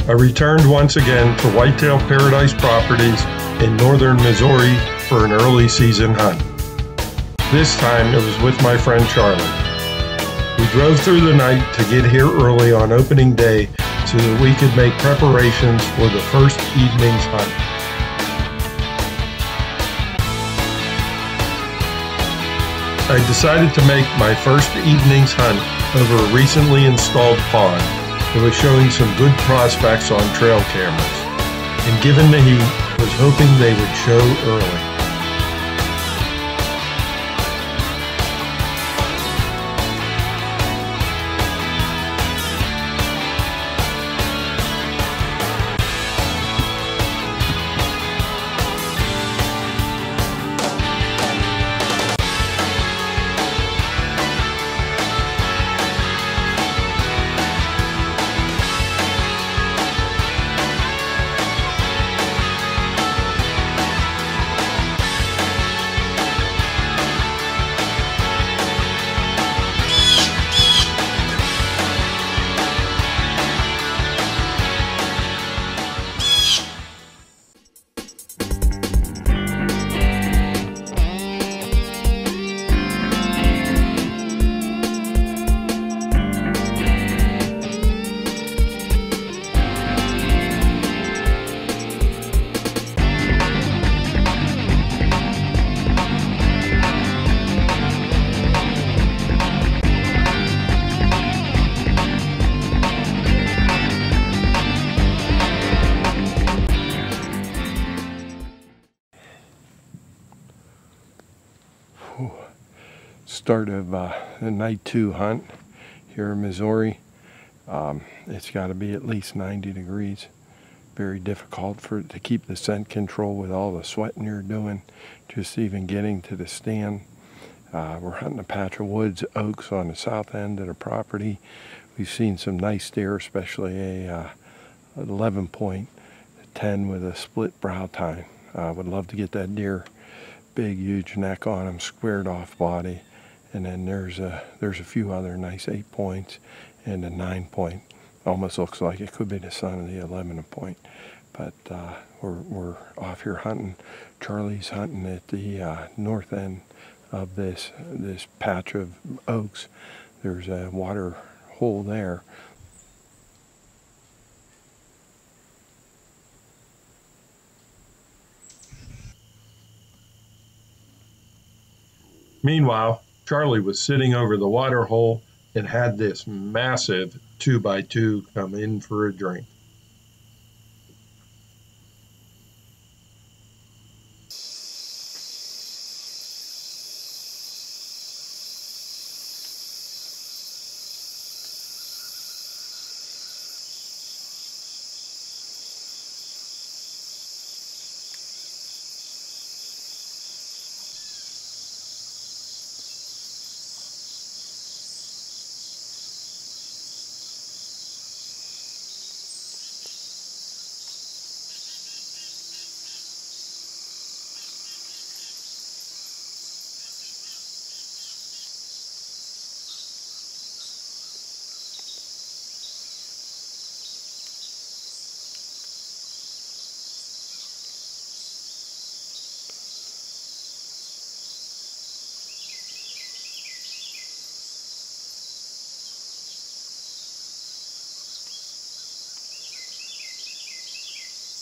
I returned once again to Whitetail Paradise Properties in northern Missouri for an early season hunt. This time it was with my friend Charlie. We drove through the night to get here early on opening day so that we could make preparations for the first evening's hunt. I decided to make my first evening's hunt over a recently installed pond. It was showing some good prospects on trail cameras, and given the heat, was hoping they would show early. Start of the night 2 hunt here in Missouri. It's got to be at least 90 degrees. Very difficult to keep the scent control with all the sweating you're doing, just even getting to the stand. We're hunting a patch of woods, oaks on the south end of the property. We've seen some nice deer, especially a 11 point 10 with a split brow tine. Would love to get that deer, big huge neck on him, squared off body. And then there's a few other nice 8 points and a 9 point. Almost looks like it could be the son of the 11 point. But we're off here hunting. Charlie's hunting at the north end of this patch of oaks. There's a water hole there. Meanwhile, Charlie was sitting over the water hole and had this massive 2x2 come in for a drink.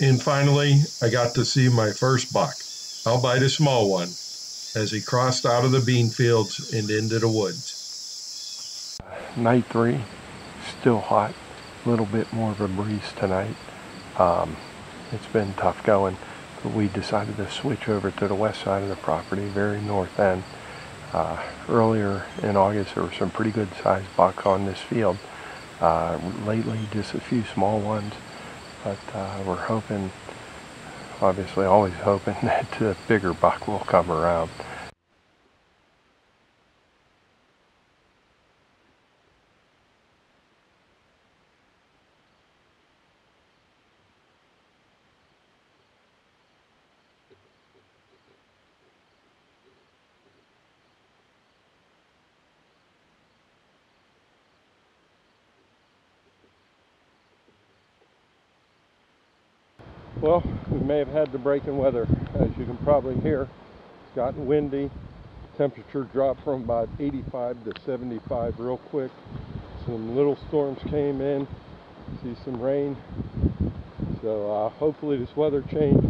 And finally, I got to see my first buck, albeit a small one, as he crossed out of the bean fields and into the woods. Night 3, still hot, a little bit more of a breeze tonight. It's been tough going, but we decided to switch over to the west side of the property, very north end. Earlier in August, there were some pretty good sized bucks on this field. Lately, just a few small ones. But we're hoping, obviously always hoping, that the bigger buck will come around. Well, we may have had the break in weather. As you can probably hear, it's gotten windy. Temperature dropped from about 85 to 75 real quick. Some little storms came in. See some rain. So hopefully this weather change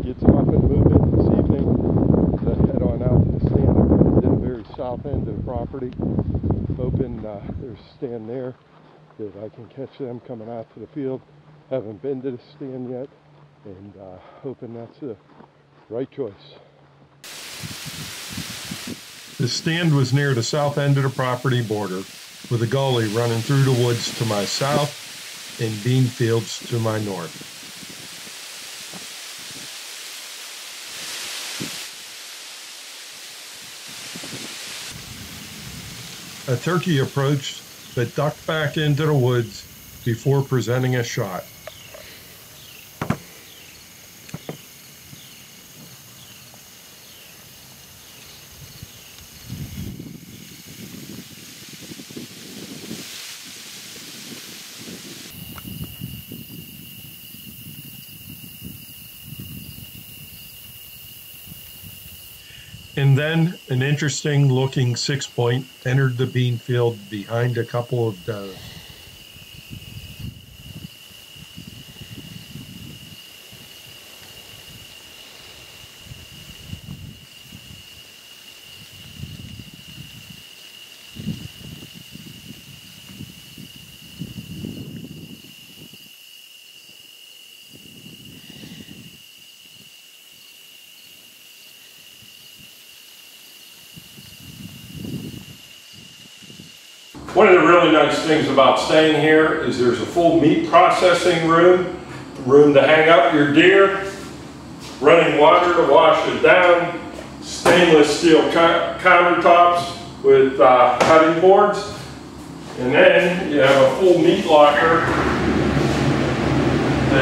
gets them up and moving this evening. To head on out to the stand. I'm headed to the very south end of the property. Hoping there's a stand there that I can catch them coming out to the field. Haven't been to the stand yet, and hoping that's the right choice. The stand was near the south end of the property border, with a gully running through the woods to my south and bean fields to my north. A turkey approached, but ducked back into the woods before presenting a shot. And then an interesting looking 6-point entered the bean field behind a couple of does. One of the really nice things about staying here is there's a full meat processing room to hang up your deer, running water to wash it down, stainless steel countertops with cutting boards, and then you have a full meat locker to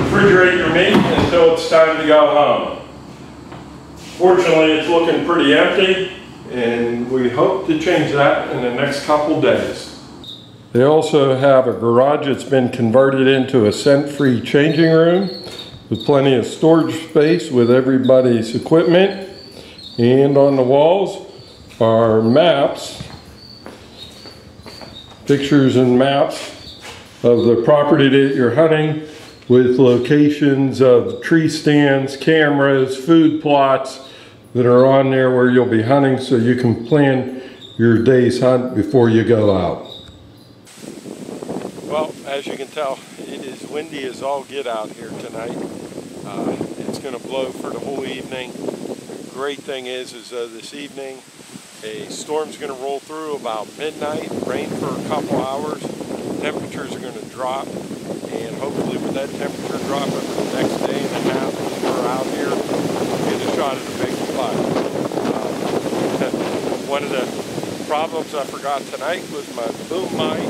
refrigerate your meat until it's time to go home. Fortunately, it's looking pretty empty, and we hope to change that in the next couple days. They also have a garage that's been converted into a scent-free changing room with plenty of storage space with everybody's equipment. And on the walls are maps, pictures and maps of the property that you're hunting, with locations of tree stands, cameras, food plots that are on there where you'll be hunting, so you can plan your day's hunt before you go out. Well, as you can tell, it is windy as all get out here tonight. It's going to blow for the whole evening. The great thing is this evening a storm's going to roll through about midnight, rain for a couple hours. Temperatures are going to drop, and hopefully with that temperature drop over the next day and a half when we're out here, we'll get a shot at a big buck. One of the problems I forgot tonight was my boom mic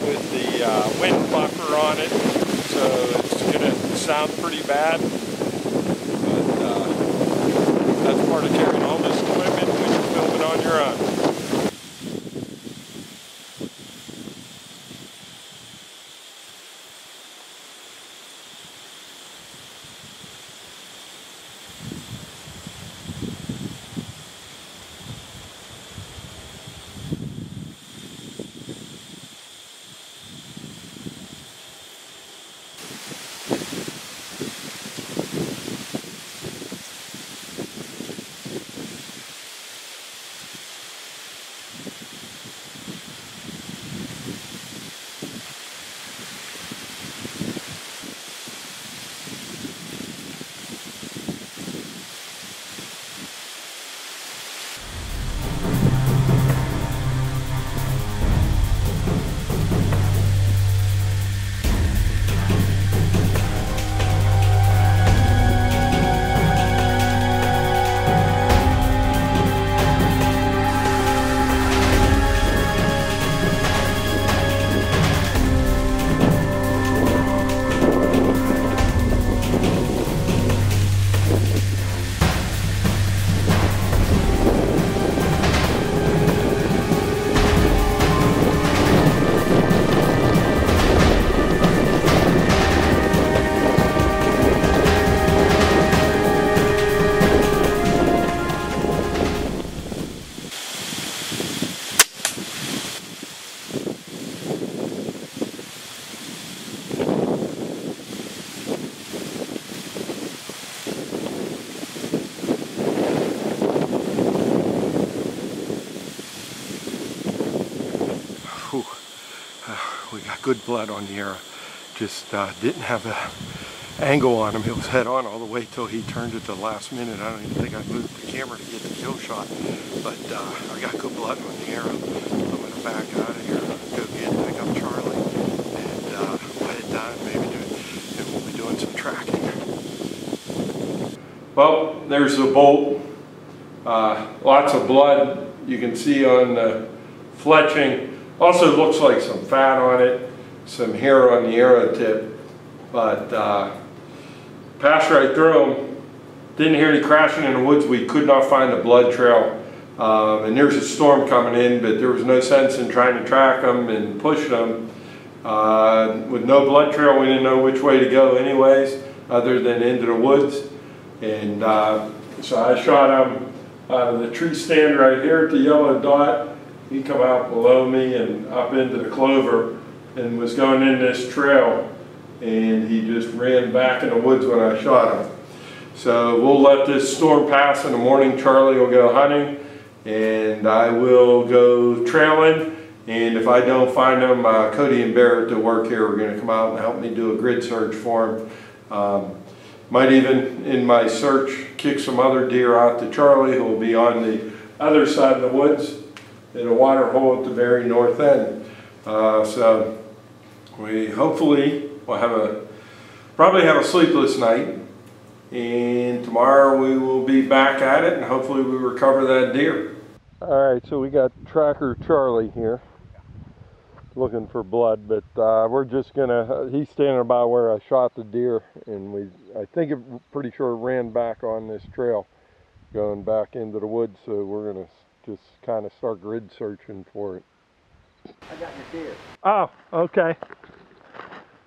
with the wind buffer on it, so it's going to sound pretty bad, but that's part of carrying all this equipment when you're filming on your own. good blood on the arrow. Just didn't have the angle on him. It was head on all the way till he turned at the last minute. I don't even think I moved the camera to get the kill shot, but I got good blood on the arrow. I'm going to back out of here, go pick up Charlie, and we'll head down and we'll be doing some tracking. Well, there's the bolt. Lots of blood you can see on the fletching. Also looks like some fat on it, some hair on the arrow tip, but passed right through them. Didn't hear any crashing in the woods. We could not find the blood trail. And there's a storm coming in, but there was no sense in trying to track them and push them. With no blood trail, we didn't know which way to go anyways, other than into the woods. And so I shot him out of the tree stand right here at the yellow dot. He come out below me and up into the clover and was going in this trail, and he just ran back in the woods when I shot him. So we'll let this storm pass in the morning. Charlie will go hunting and I will go trailing, and if I don't find them, Cody and Barrett that work here are going to come out and help me do a grid search for them. Might even, in my search, kick some other deer out to Charlie, who will be on the other side of the woods in a water hole at the very north end. So we hopefully will probably have a sleepless night, and tomorrow we will be back at it and hopefully we recover that deer. Alright, so we got Tracker Charlie here looking for blood, but we're just gonna, he's standing by where I shot the deer, and I think pretty sure it ran back on this trail going back into the woods, so we're gonna just kind of start grid searching for it. I got your deer. Oh, okay.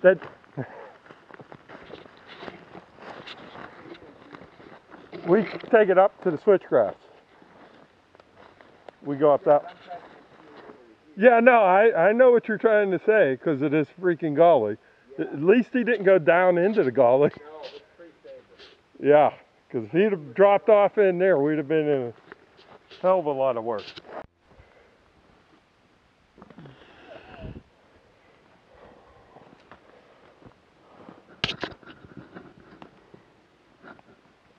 That we take it up to the switchgrass. We go up that. Yeah, no, I know what you're trying to say, because it is freaking gully. At least he didn't go down into the gully. No, it's pretty stable. Yeah, because if he'd have dropped off in there, we'd have been in a hell of a lot of work.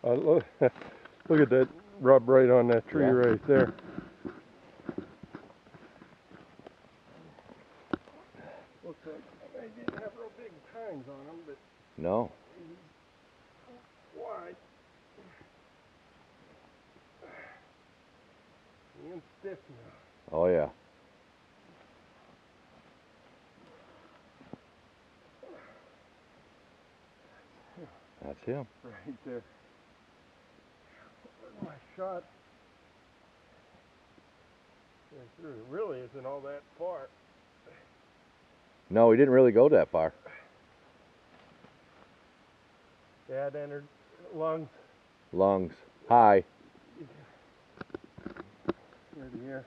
Look at that rub right on that tree right there. Looks like they didn't have real big tines on them, but No. wide and stiff now. Oh yeah. That's him. Right there. My shot. It really isn't all that far. No, he didn't really go that far. Yeah, it entered lungs. Lungs. High. Here to here.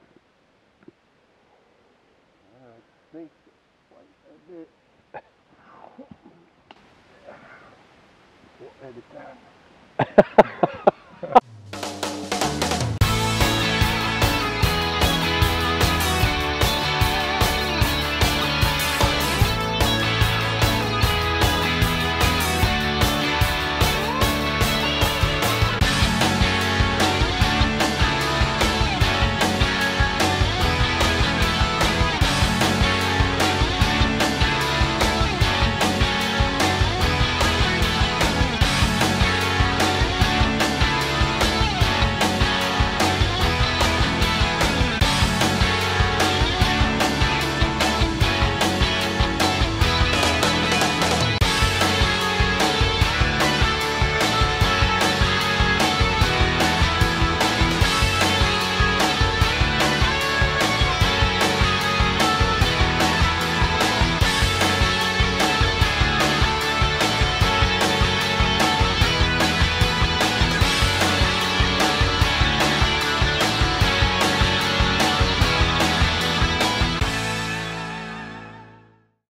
I think quite a bit. We'll edit that.